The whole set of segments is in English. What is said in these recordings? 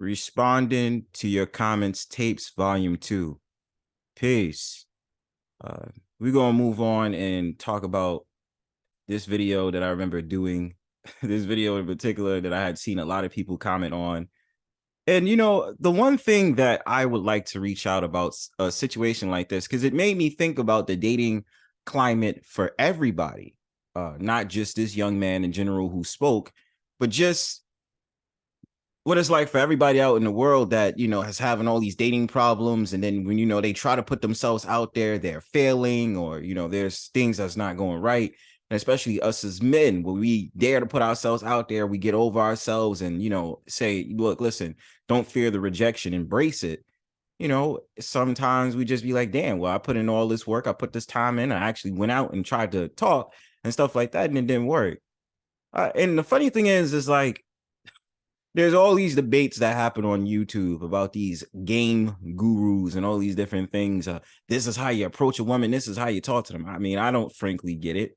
Responding to your comments tapes volume 2. Peace. Uh, we're gonna move on and talk about this video that I remember doing. This video in particular that I had seen a lot of people comment on. And the one thing that I would like to reach out about a situation like this, because it made me think about the dating climate for everybody, not just this young man in general who spoke, but just what it's like for everybody out in the world that has having all these dating problems, and then when they try to put themselves out there, they're failing, or there's things that's not going right. And especially us as men, when we dare to put ourselves out there, we get over ourselves and say, look, listen, don't fear the rejection, embrace it. Sometimes we just be like, damn, well, I put in all this work, I put this time in, I actually went out and tried to talk and stuff like that, and it didn't work. And the funny thing is like, there's all these debates that happen on YouTube about these game gurus and all these different things. This is how you approach a woman. This is how you talk to them. I mean, I don't frankly get it.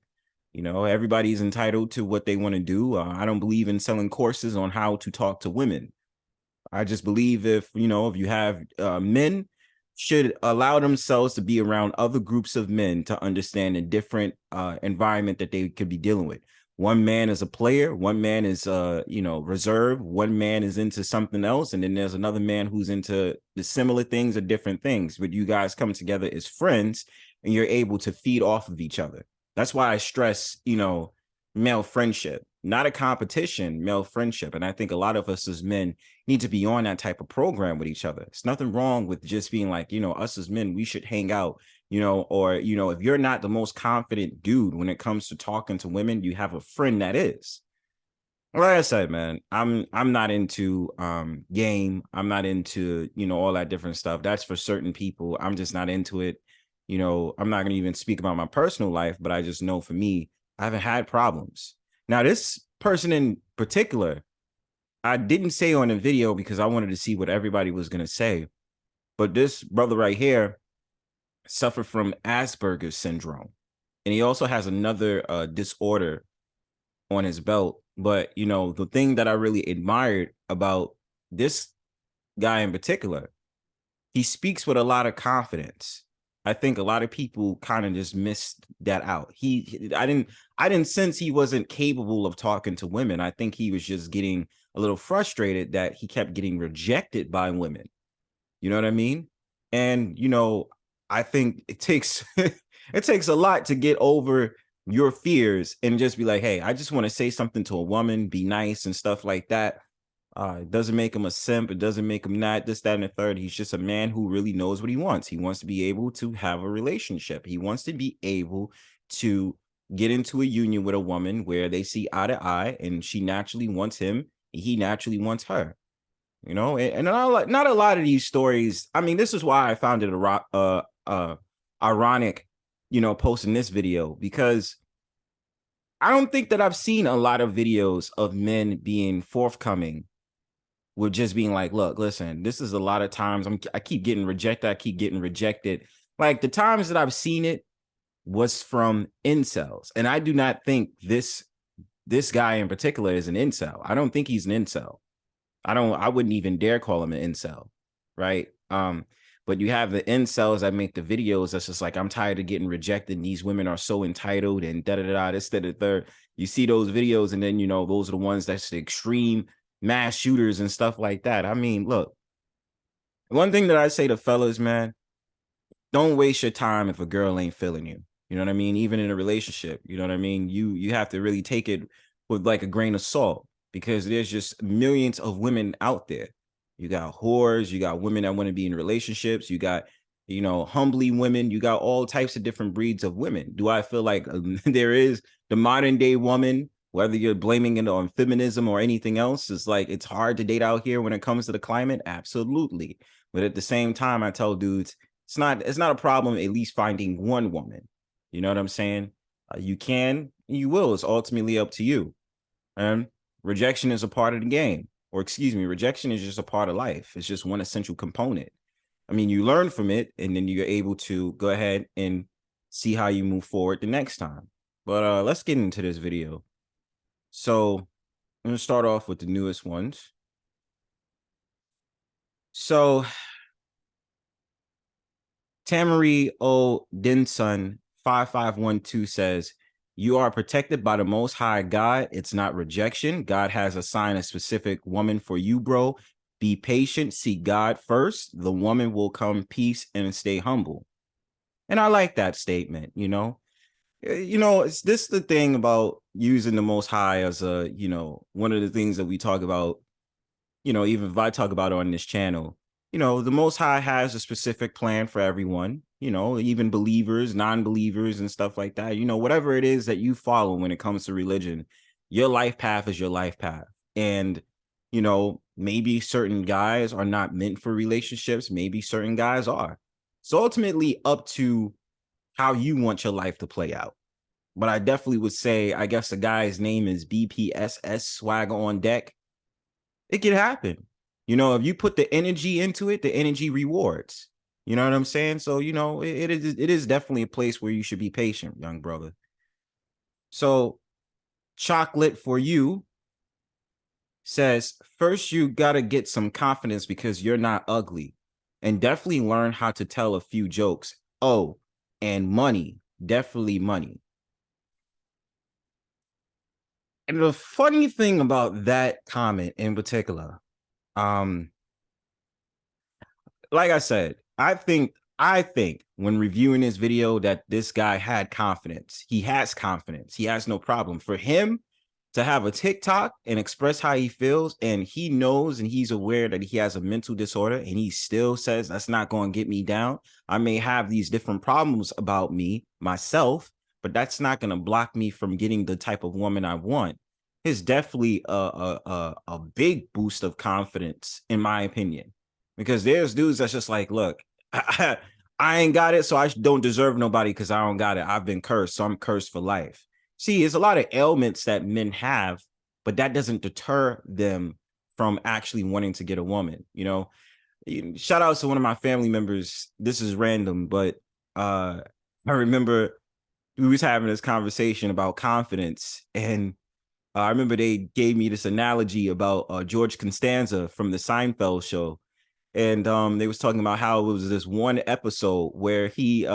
Everybody's entitled to what they want to do. I don't believe in selling courses on how to talk to women. I just believe if you have men should allow themselves to be around other groups of men to understand a different environment that they could be dealing with. One man is a player, one man is reserved, one man is into something else, and then there's another man who's into the similar things or different things, but you guys come together as friends and you're able to feed off of each other. That's why I stress male friendship, not a competition, male friendship. And I think a lot of us as men need to be on that type of program with each other. It's nothing wrong with just being like, us as men, we should hang out, or if you're not the most confident dude when it comes to talking to women, you have a friend that is. Like I said, man, I'm not into game. I'm not into all that different stuff. That's for certain people. I'm just not into it. I'm not gonna even speak about my personal life, but I just know for me, I haven't had problems. Now, this person in particular, I didn't say on the video because I wanted to see what everybody was gonna say. But this brother right here suffered from Asperger's syndrome, and he also has another disorder on his belt. But the thing that I really admired about this guy in particular, he speaks with a lot of confidence. I think a lot of people kind of just missed that out. I didn't sense he wasn't capable of talking to women. I think he was just getting a little frustrated that he kept getting rejected by women. You know what I mean? And I think it takes it takes a lot to get over your fears and just be like, hey, I just want to say something to a woman, be nice and stuff like that. It doesn't make him a simp. It doesn't make him not this, that, and the third. He's just a man who really knows what he wants. He wants to be able to have a relationship. He wants to be able to get into a union with a woman where they see eye to eye, and she naturally wants him. He naturally wants her. And not a lot of these stories. I mean, this is why I found it ironic, posting this video, because I don't think that I've seen a lot of videos of men being forthcoming with just being like, look, listen, this is a lot of times I keep getting rejected. I keep getting rejected. Like, the times that I've seen it was from incels. And I do not think this guy in particular is an incel. I don't think he's an incel. I wouldn't even dare call him an incel. Right. But you have the incels that make the videos that's just like, I'm tired of getting rejected, and these women are so entitled and da da da, this, that, the third. You see those videos, and then those are the ones that's the extreme mass shooters and stuff like that. I mean, look, one thing that I say to fellas, man, don't waste your time if a girl ain't feeling you. You know what I mean? Even in a relationship, you know what I mean? You have to really take it with like a grain of salt, because there's just millions of women out there. You got whores, you got women that want to be in relationships, you got, humbly women, you got all types of different breeds of women. Do I feel like there is the modern day woman, whether you're blaming it on feminism or anything else, it's like it's hard to date out here when it comes to the climate? Absolutely. But at the same time, I tell dudes, it's not a problem at least finding one woman. You know what I'm saying? You can, you will. It's ultimately up to you. And rejection is a part of the game. Or excuse me, rejection is just a part of life. It's just one essential component. I mean, you learn from it, and then you're able to go ahead and see how you move forward the next time. But let's get into this video. So I'm going to start off with the newest ones. So Tamari O. Dinson 5512 says, you are protected by the Most High God. It's not rejection. God has assigned a specific woman for you, bro. Be patient. Seek God first. The woman will come, peace, and stay humble. And I like that statement, you know. It's this the thing about using the Most High as a, one of the things that we talk about, even if I talk about it on this channel, the Most High has a specific plan for everyone, even believers, non-believers, and stuff like that. Whatever it is that you follow when it comes to religion, your life path is your life path. And, maybe certain guys are not meant for relationships. Maybe certain guys are. So ultimately up to how you want your life to play out. But I definitely would say, I guess the guy's name is BPSS, Swagger on Deck. It can happen. If you put the energy into it, the energy rewards. You know what I'm saying? So, it is definitely a place where you should be patient, young brother. So, Chocolate for You says, first, you got to get some confidence because you're not ugly. And definitely learn how to tell a few jokes. Oh, and money. Definitely money. And the funny thing about that comment in particular, like I said, I think when reviewing this video that this guy had confidence. He has confidence. He has no problem. For him to have a TikTok and express how he feels, and he knows and he's aware that he has a mental disorder, and he still says that's not going to get me down. I may have these different problems about me, myself, but that's not going to block me from getting the type of woman I want. It's definitely a big boost of confidence, in my opinion. Because there's dudes that's just like, look, I ain't got it, so I don't deserve nobody because I don't got it. I've been cursed, so I'm cursed for life. See, there's a lot of ailments that men have, but that doesn't deter them from actually wanting to get a woman. Shout out to one of my family members. This is random, but I remember we was having this conversation about confidence, and I remember they gave me this analogy about George Costanza from the Seinfeld show. And they was talking about how it was this one episode where he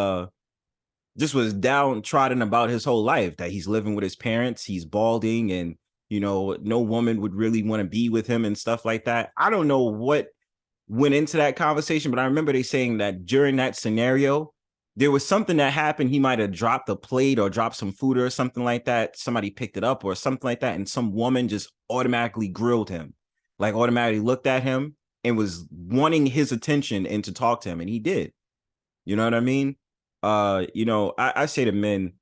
just was downtrodden about his whole life, that he's living with his parents, he's balding, and no woman would really want to be with him and stuff like that. I don't know what went into that conversation, but I remember they saying that during that scenario, there was something that happened. He might have dropped a plate or dropped some food or something like that. Somebody picked it up or something like that, and some woman just automatically grilled him, like automatically looked at him and was wanting his attention and to talk to him, and he did. You know what I mean? I say to men,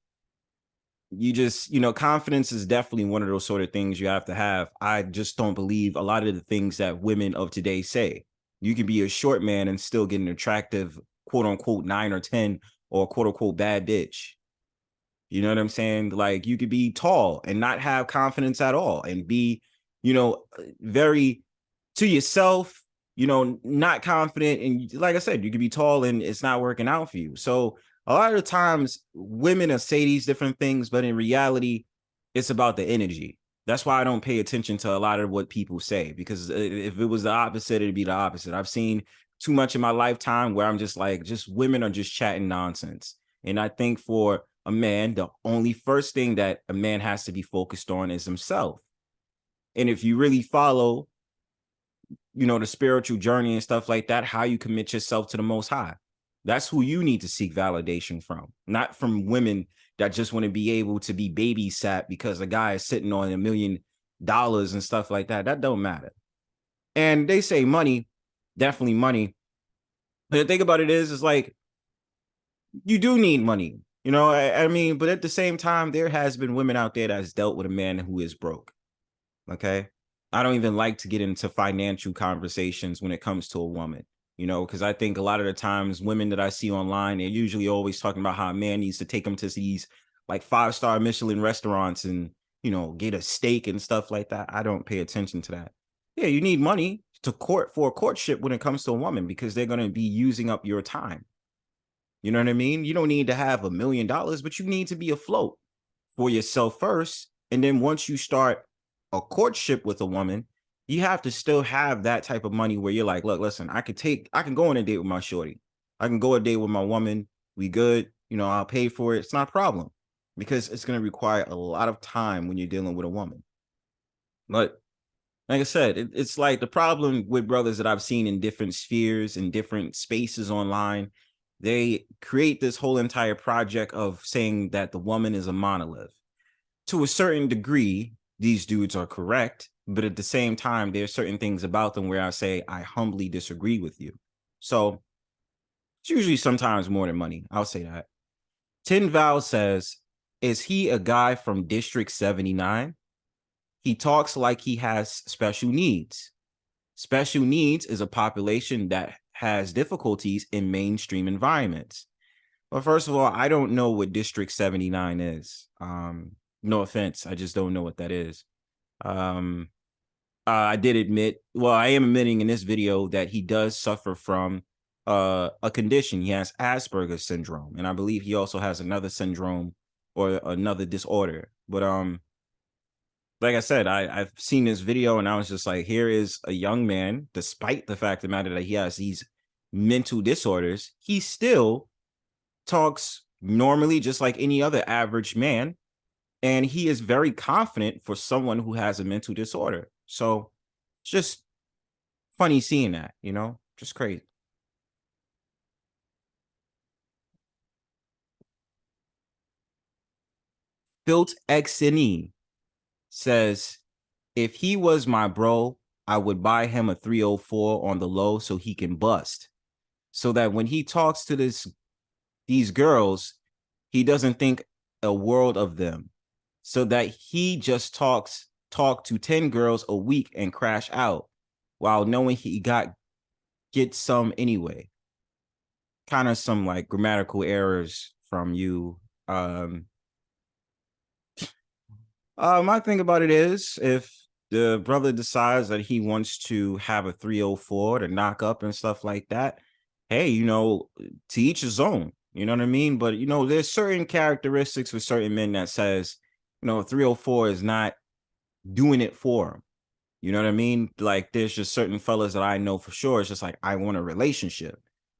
you just, confidence is definitely one of those sort of things you have to have. I just don't believe a lot of the things that women of today say. You can be a short man and still get an attractive, quote unquote, 9 or 10 or quote unquote bad bitch. You know what I'm saying? Like, you could be tall and not have confidence at all and be, very to yourself, not confident. And like I said, you could be tall and it's not working out for you. So a lot of the times women will say these different things, but in reality, it's about the energy. That's why I don't pay attention to a lot of what people say, because if it was the opposite, it'd be the opposite. I've seen too much in my lifetime where I'm just like, just women are just chatting nonsense. And I think for a man, the only first thing that a man has to be focused on is himself. And if you really follow, the spiritual journey and stuff like that, how you commit yourself to the Most High, that's who you need to seek validation from, not from women that just want to be able to be babysat because a guy is sitting on $1 million and stuff like that. That don't matter. And they say money, definitely money. But the thing about it is like, you do need money. I mean, but at the same time, there has been women out there that's dealt with a man who is broke. Okay. I don't even like to get into financial conversations when it comes to a woman, because I think a lot of the times women that I see online, they're usually always talking about how a man needs to take them to these like 5-star Michelin restaurants and, get a steak and stuff like that. I don't pay attention to that. Yeah, you need money to court for a courtship when it comes to a woman because they're going to be using up your time. You know what I mean? You don't need to have $1 million, but you need to be afloat for yourself first. And then once you start a courtship with a woman, you have to still have that type of money where you're like, look, listen, I can go on a date with my shorty. I can go a date with my woman. We good. I'll pay for it. It's not a problem because it's going to require a lot of time when you're dealing with a woman. But like I said, it's like the problem with brothers that I've seen in different spheres and different spaces online. They create this whole entire project of saying that the woman is a monolith. To a certain degree, these dudes are correct, but at the same time, there's certain things about them where I say I humbly disagree with you. So it's usually sometimes more than money. I'll say that. Tin Val says, is he a guy from District 79? He talks like he has special needs. Special needs is a population that has difficulties in mainstream environments. Well, first of all, I don't know what District 79 is. No offense, I just don't know what that is. I did admit, well, I am admitting in this video that he does suffer from a condition. He has Asperger's syndrome, and I believe he also has another syndrome or another disorder. But like I said, I've seen this video and I was just like, here is a young man, despite the fact of the matter that he has these mental disorders, he still talks normally just like any other average man. And he is very confident for someone who has a mental disorder. So it's just funny seeing that, just crazy. Built XNE says, if he was my bro, I would buy him a 304 on the low so he can bust. So that when he talks to these girls, he doesn't think a world of them. So that he just talk to 10 girls a week and crash out while knowing he get some anyway. Kind of some like grammatical errors from you. My thing about it is, if the brother decides that he wants to have a 304 to knock up and stuff like that, hey, to each his own. You know what I mean? But there's certain characteristics with certain men that says, 304 is not doing it for him. You know what I mean? Like, there's just certain fellas that I know for sure. It's just like, I want a relationship.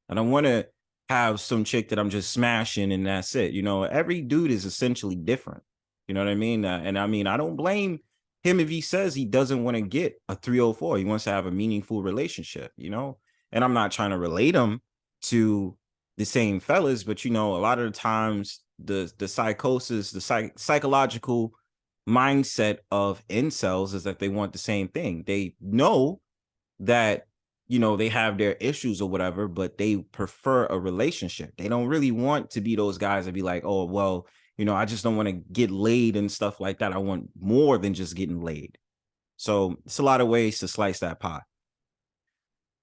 I don't want to have some chick that I'm just smashing and that's it. Every dude is essentially different. You know what I mean? And I mean, I don't blame him if he says he doesn't want to get a 304. He wants to have a meaningful relationship, And I'm not trying to relate him to the same fellas, but a lot of the times the psychosis, the psychological mindset of incels is that they want the same thing. They know that they have their issues or whatever, but they prefer a relationship. They don't really want to be those guys that be like, oh, well, I just don't want to get laid and stuff like that. I want more than just getting laid. So it's a lot of ways to slice that pie.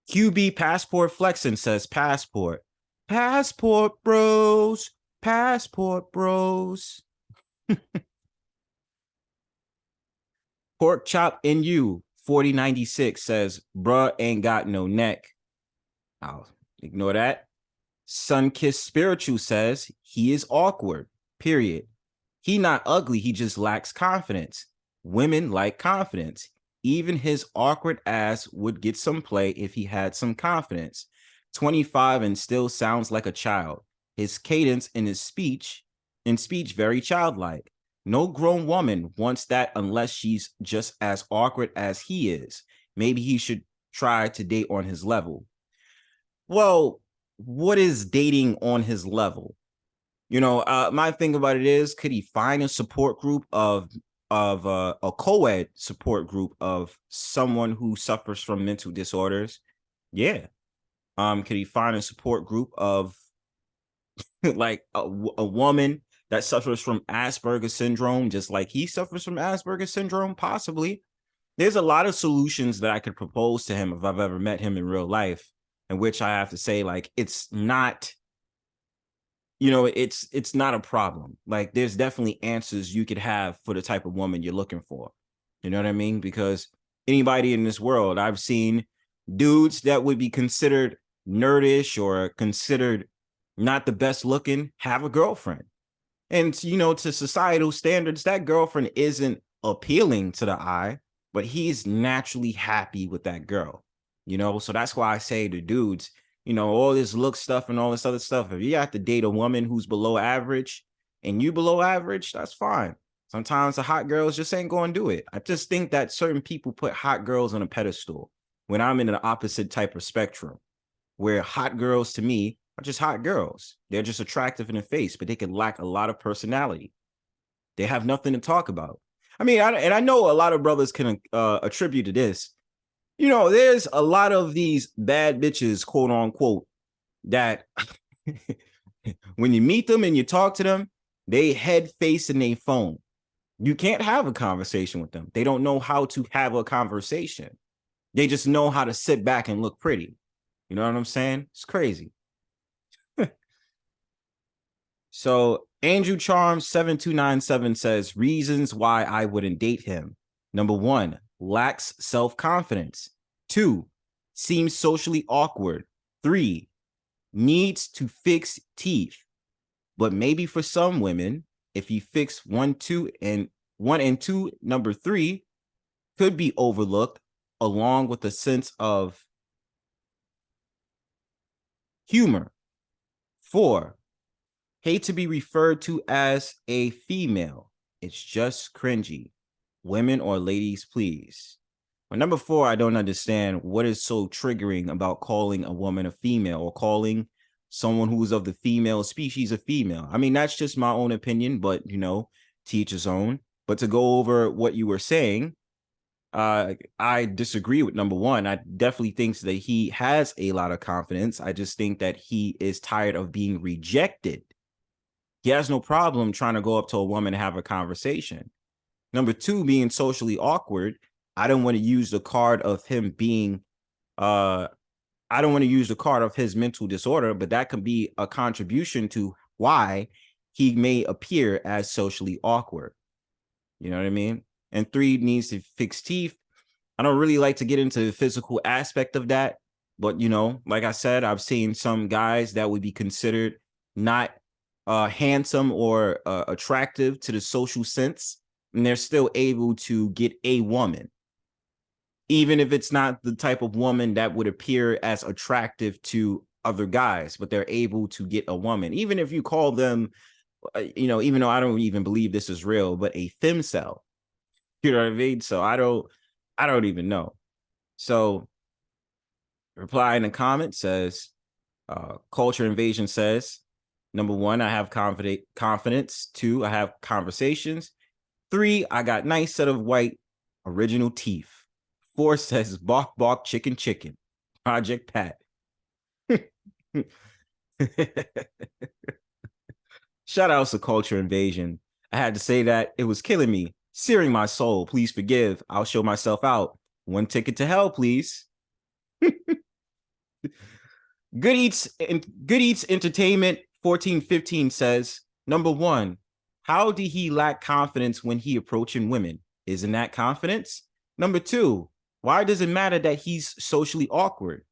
QB Passport Flexing says passport bros, passport bros. Pork chop in you 4096 says, bruh ain't got no neck. I'll ignore that. Sunkiss Spiritual says he is awkward, period. He not ugly, he just lacks confidence. Women like confidence. Even his awkward ass would get some play if he had some confidence. 25 and still sounds like a child. His cadence in speech very childlike. No grown woman wants that unless she's just as awkward as he is. Maybe he should try to date on his level. Well, what is dating on his level? My thing about it is, could he find a support group of a co-ed support group of someone who suffers from mental disorders? Yeah. Could he find a support group of like a woman that suffers from Asperger's syndrome, just like he suffers from Asperger's syndrome? Possibly. There's a lot of solutions that I could propose to him if I've ever met him in real life, in which I have to say, like, it's not, it's not a problem. Like, there's definitely answers you could have for the type of woman you're looking for. You know what I mean? Because anybody in this world, I've seen dudes that would be considered nerdish or considered not the best looking have a girlfriend. And, to societal standards, that girlfriend isn't appealing to the eye, but he's naturally happy with that girl, you know? So that's why I say to dudes, you know, all this look stuff and all this other stuff, if you have to date a woman who's below average and you below average, that's fine. Sometimes the hot girls just ain't going to do it. I just think that certain people put hot girls on a pedestal when I'm in an opposite type of spectrum, where hot girls to me are just hot girls. They're just attractive in the face, but they can lack a lot of personality. They have nothing to talk about. I mean, I know a lot of brothers can attribute to this. You know, there's a lot of these bad bitches, quote unquote, that when you meet them and you talk to them, they head face in their phone. You can't have a conversation with them. They don't know how to have a conversation. They just know how to sit back and look pretty. You know what I'm saying? It's crazy. So Andrew Charms 7297 says reasons why I wouldn't date him. Number 1, lacks self-confidence. 2, seems socially awkward. 3, needs to fix teeth. But maybe for some women, if you fix 1, 2, and 1 and 2, number 3 could be overlooked along with a sense of humor. 4, hate to be referred to as a female. It's just cringy. Women or ladies, please. But number 4, I don't understand what is so triggering about calling a woman a female or calling someone who's of the female species a female. I mean, that's just my own opinion, but, you know, to each his own. But to go over what you were saying, I disagree with number 1. I definitely think that he has a lot of confidence. I just think that he is tired of being rejected. He has no problem trying to go up to a woman and have a conversation. Number 2, being socially awkward. I don't want to use the card of him being, I don't want to use the card of his mental disorder, but that could be a contribution to why he may appear as socially awkward. You know what I mean? And 3, needs to fix teeth. I don't really like to get into the physical aspect of that, but, you know, like I said, I've seen some guys that would be considered not handsome or attractive to the social sense, and they're still able to get a woman, even if it's not the type of woman that would appear as attractive to other guys, but they're able to get a woman, even if you call them, you know, even though I don't even believe this is real, but a femcel. You know what I mean? So I don't even know. So reply in the comment says, Culture Invasion says, number 1, I have confidence. 2, I have conversations. 3, I got nice set of white original teeth. 4 says, bark, bark, chicken, chicken. Project Pat. Shout out to Culture Invasion. I had to say that. It was killing me, searing my soul. Please forgive. I'll show myself out. 1 ticket to hell, please. Good Eats Entertainment 1415 says, number 1, how did he lack confidence when he approaching women? Isn't that confidence? Number 2, why does it matter that he's socially awkward?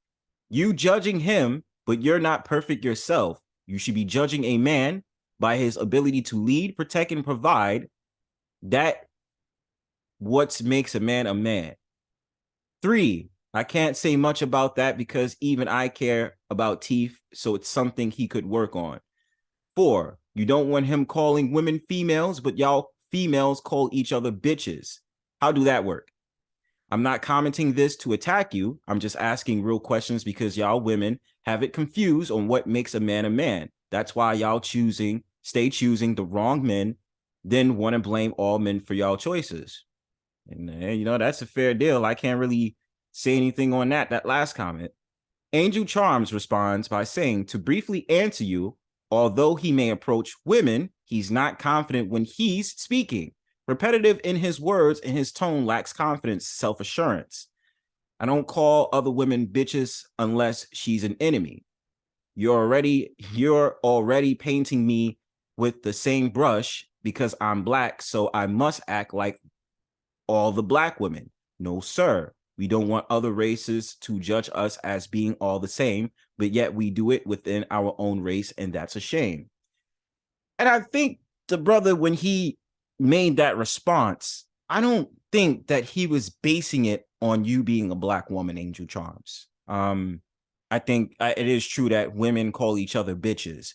You judging him, but you're not perfect yourself. You should be judging a man by his ability to lead, protect, and provide. That what makes a man a man. 3, I can't say much about that because even I care about teeth, so it's something he could work on. 4, you don't want him calling women females, but y'all females call each other bitches. How do that work? I'm not commenting this to attack you. I'm just asking real questions because y'all women have it confused on what makes a man a man. That's why y'all stay choosing the wrong men, then want to blame all men for y'all choices. And you know, that's a fair deal. I can't really say anything on that last comment. Angel Charms responds by saying, to briefly answer you, although he may approach women, he's not confident when he's speaking. Repetitive in his words and his tone lacks confidence, self-assurance. I don't call other women bitches unless she's an enemy. You're already painting me with the same brush because I'm black, so I must act like all the black women. No, sir. We don't want other races to judge us as being all the same, but yet we do it within our own race, and that's a shame. And I think the brother, when he made that response, I don't think that he was basing it on you being a black woman, Angel Charms. I think it is true that women call each other bitches.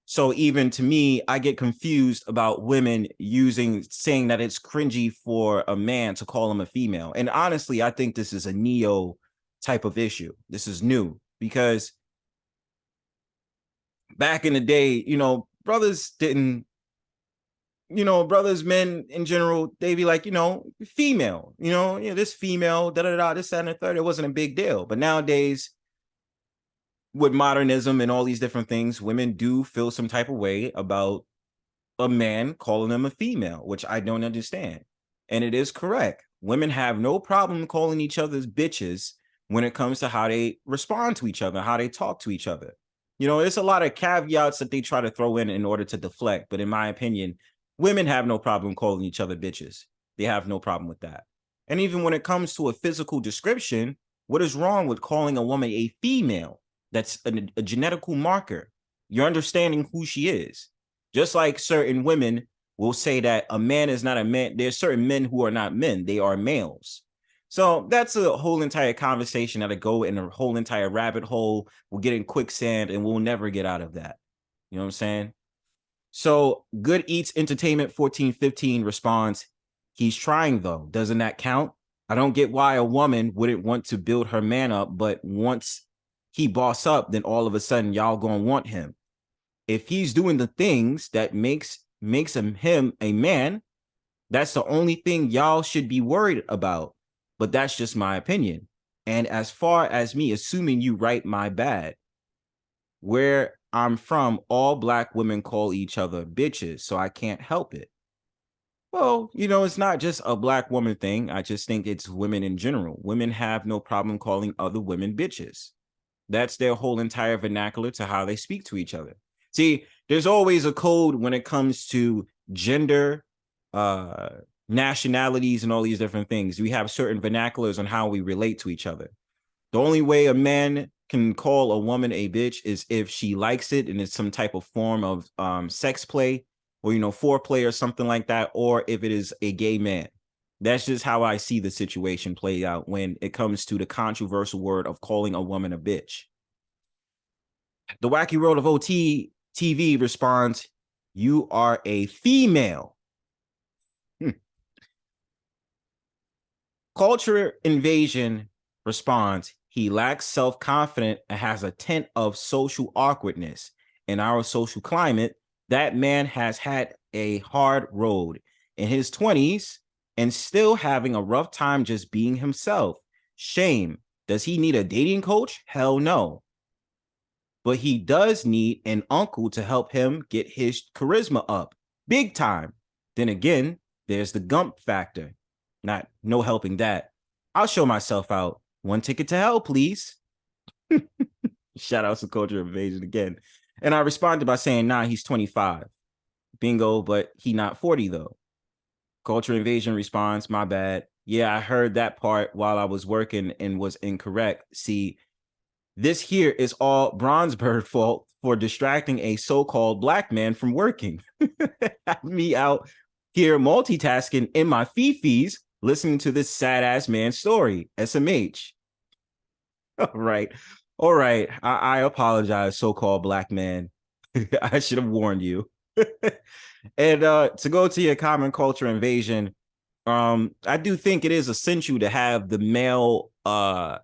So even to me, I get confused about women saying that it's cringy for a man to call him a female. And honestly, I think this is a neo type of issue. This is new because back in the day, brothers didn't, brothers, men in general, they be like, female, this female, this, that, and the third. It wasn't a big deal. But nowadays, with modernism and all these different things, women do feel some type of way about a man calling them a female, which I don't understand. And it is correct. Women have no problem calling each other's bitches when it comes to how they respond to each other, how they talk to each other. There's a lot of caveats that they try to throw in order to deflect. But in my opinion, women have no problem calling each other bitches. They have no problem with that. And even when it comes to a physical description, what is wrong with calling a woman a female? That's a genetical marker. You're understanding who she is. Just like certain women will say that a man is not a man. There's certain men who are not men. They are males. So that's a whole entire conversation that'll go in a whole entire rabbit hole. We'll get in quicksand and we'll never get out of that. You know what I'm saying? So Good Eats Entertainment 1415 responds, he's trying though. Doesn't that count? I don't get why a woman wouldn't want to build her man up, but once he boss up, then all of a sudden y'all gonna want him. If he's doing the things that makes him a man, that's the only thing y'all should be worried about. But that's just my opinion. And as far as me assuming you right, my bad. Where I'm from, all black women call each other bitches, so I can't help it. Well, it's not just a black woman thing. I just think it's women in general. Women have no problem calling other women bitches. That's their whole entire vernacular to how they speak to each other. See, there's always a code when it comes to gender, nationalities, and all these different things. We have certain vernaculars on how we relate to each other. The only way a man can call a woman a bitch is if she likes it and it's some type of form of sex play or, foreplay or something like that, or if it is a gay man. That's just how I see the situation play out when it comes to the controversial word of calling a woman a bitch. The Wacky World of OT TV responds, you are a female. Culture Invasion responds, he lacks self-confidence and has a tint of social awkwardness. In our social climate, that man has had a hard road. In his 20s, and still having a rough time just being himself. Shame. Does he need a dating coach? Hell no. But he does need an uncle to help him get his charisma up. Big time. Then again, there's the Gump factor. No helping that. I'll show myself out. One ticket to hell, please. Shout out to Culture Invasion again. And I responded by saying, nah, he's 25. Bingo, but he not 40 though. Culture Invasion responds, my bad. Yeah, I heard that part while I was working and was incorrect. See, this here is all Bronzebird fault for distracting a so-called black man from working. Me out here multitasking in my fifis, listening to this sad-ass man's story, SMH. All right. I apologize, so-called black man. I should have warned you. And to go to your common culture invasion, I do think it is essential to have the male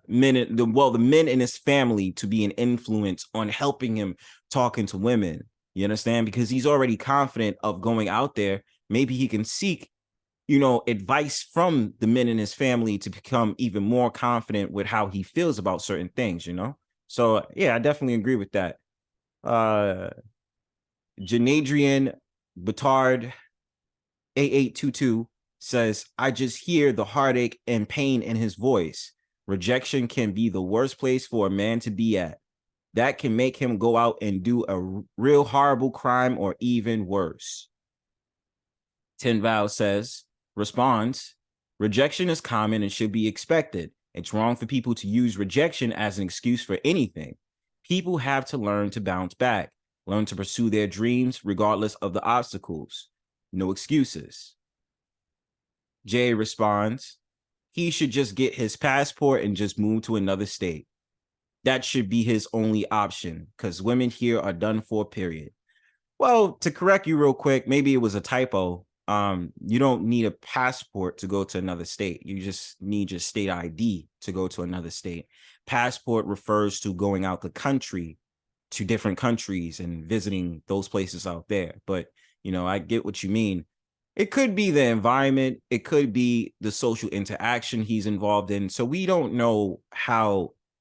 men, the men in his family to be an influence on helping him talking to women. You understand? Because he's already confident of going out there. Maybe he can seek, advice from the men in his family to become even more confident with how he feels about certain things, So yeah, I definitely agree with that. Janadrian Batard 8822 says, I just hear the heartache and pain in his voice. Rejection can be the worst place for a man to be at. That can make him go out and do a real horrible crime or even worse. Ten Val responds, rejection is common and should be expected. It's wrong for people to use rejection as an excuse for anything. People have to learn to bounce back, learn to pursue their dreams regardless of the obstacles. No excuses. Jay responds, he should just get his passport and just move to another state. That should be his only option because women here are done for, period. Well, to correct you real quick, maybe it was a typo. You don't need a passport to go to another state. You just need your state ID to go to another state. Passport refers to going out the country to different countries and visiting those places out there. But, I get what you mean. It could be the environment. It could be the social interaction he's involved in. So we don't know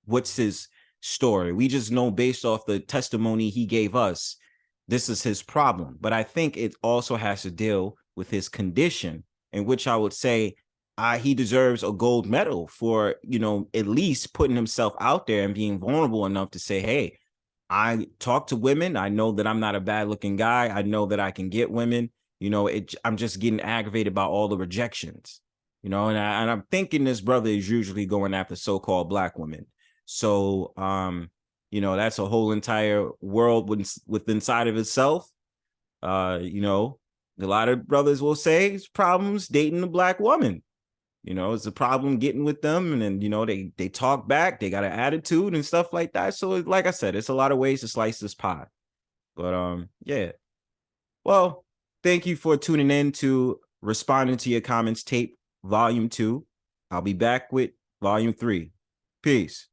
what's his story. We just know based off the testimony he gave us, this is his problem. But I think it also has to deal with his condition, in which I would say he deserves a gold medal for, at least putting himself out there and being vulnerable enough to say, hey, I talk to women. I know that I'm not a bad looking guy. I know that I can get women. I'm just getting aggravated by all the rejections, and I'm thinking this brother is usually going after so-called black women. So, that's a whole entire world with inside of itself. A lot of brothers will say it's problems dating a black woman. It's a problem getting with them, and then they talk back, they got an attitude and stuff like that. So like I said, it's a lot of ways to slice this pie. But yeah. Well, thank you for tuning in to Responding to Your Comments Tape Volume 2. I'll be back with Volume 3. Peace.